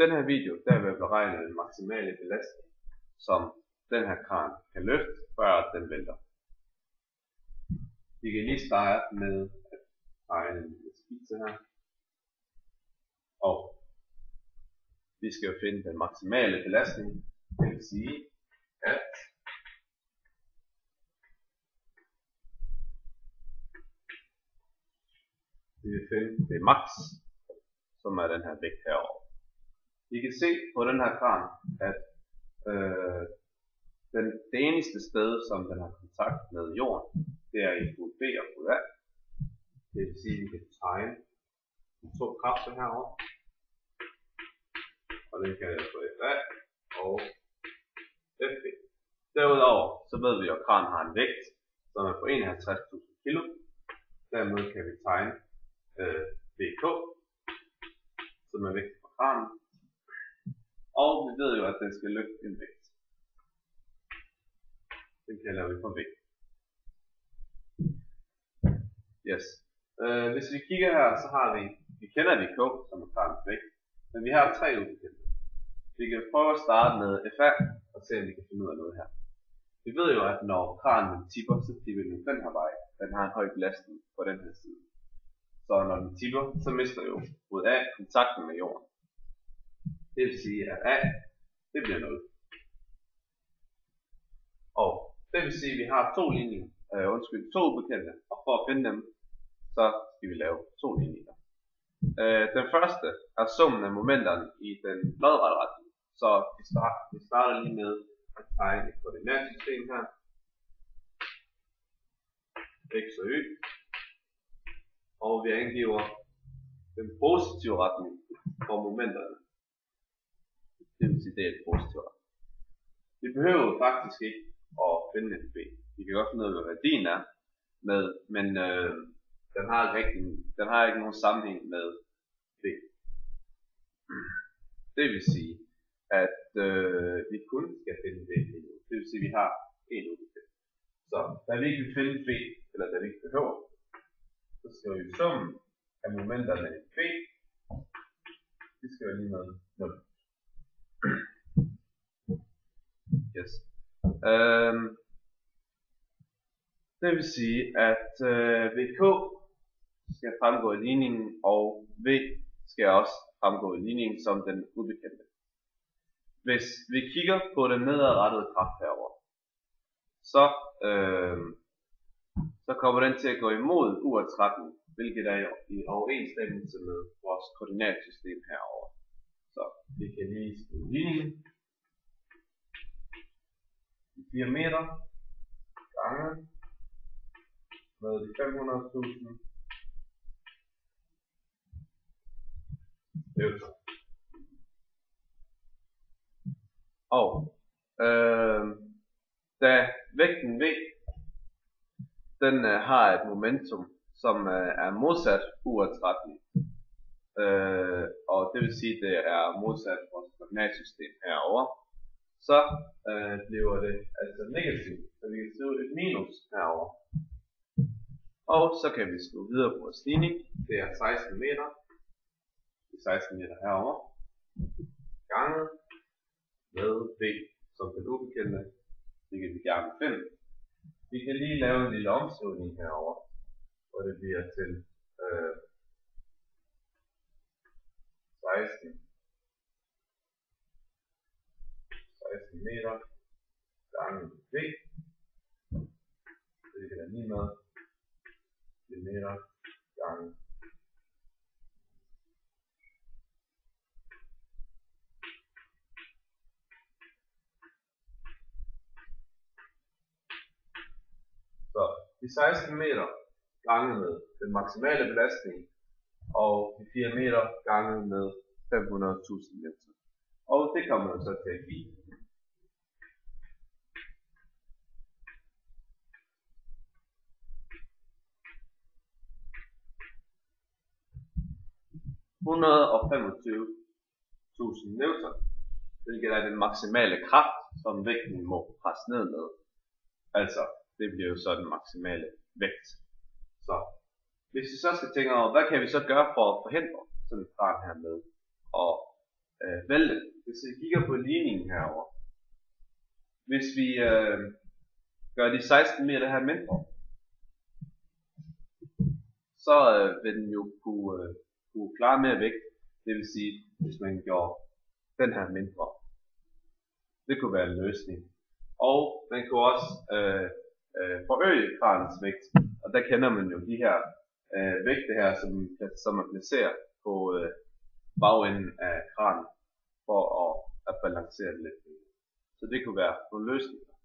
den her video, der vil jeg beregne den maksimale belastning, som den her kran kan løfte, før den vælter. Vi kan lige starte med at tegne en skitse her. Og vi skal jo finde den maksimale belastning, det vil sige, at vi vil finde det max, som er den her vægt herovre. I kan se på den her kran, at det eneste sted, som den har kontakt med jorden, det er i fod B og fod A. Det vil sige, at vi kan tegne de to kræfter herovre. Og den kan jeg få FA og FB. Derudover så ved vi, at kranen har en vægt, som er på 51.000 kg. Dermed kan vi tegne VK, som er vægt på kranen. Og vi ved jo, at den skal løfte en vægt. Den kalder vi for vægt. Yes. Hvis vi kigger her, så har vi kender VK som er kranens vægt, men vi har tre ubekendte. Vi kan prøve at starte med FA og se, om vi kan finde ud af noget her. Vi ved jo, at når kranen tipper, så tipper den den her vej. Den har en høj belastning på den her side. Så når den tipper, så mister jo fod A kontakten med jorden. Det vil sige, at A, det bliver 0. Og det vil sige, at vi har to ubekendte, og for at finde dem, så skal vi lave to linjer. Den første er summen af momenterne i den lodrette retning. Så vi starter lige med at tegne et koordinatsystem her. X og Y. Og vi angiver den positive retning for momenterne. Det vil sige, det er et positiv retning. Vi behøver faktisk ikke at finde en B. Vi kan godt finde ud af, hvad værdien er, men den har ikke nogen sammenhæng med B. Det vil sige, at vi kun skal finde B. Det vil sige, at vi har en ubekendt. Så da vi ikke vil finde B, eller da vi ikke behøver, så skriver vi summen af momenterne i B. Det skal jo lige med 0. Yes. Det vil sige, at VK skal fremgå i ligningen, og V skal også fremgå i ligningen som den ubekendte. Hvis vi kigger på den nedadrettede kraft herover, så kommer den til at gå imod urets retning, hvilket er i overensstemmelse med vores koordinatsystem herover. Så vi kan lige skrive ligningen. 4 meter gange med de 500.000 Newton. Og da vægten V, den har et momentum, som er modsat urets retning. Og det vil sige, at det er modsat vores koordinatsystem herover. Så bliver det altså negativt, så vi kan skrive et minus herover. Og så kan vi skrive videre på vores ligning. Det er 16 meter. Det er 16 meter herover. Ganget med V som den ubekendte. Det kan vi gerne finde. Vi kan lige lave en lille omskrivning herover, hvor det bliver til 16 meter gange V. Det kan være lige med meter gange så de 16 meter gange med den maksimale belastning og de 4 meter gange med 500.000 Newton. Og det kommer så til at give 125.000 Newton, hvilket er den maksimale kraft, som vægten må presse ned med. Altså, det bliver jo så den maksimale vægt. Så, hvis vi så skal tænke over, hvad kan vi så gøre for at forhindre sådan en kran her med at vælte. Hvis I kigger på ligningen herover, hvis vi gør de 16 meter her mindre, så vil den jo kunne klare mere vægt. Det vil sige, hvis man gjorde den her mindre. Det kunne være en løsning. Og man kunne også forøge kranens vægt. Og der kender man jo de her vægte her, som man placerer på bagenden af kranen for at balancere det lidt. Så det kunne være nogle løsninger.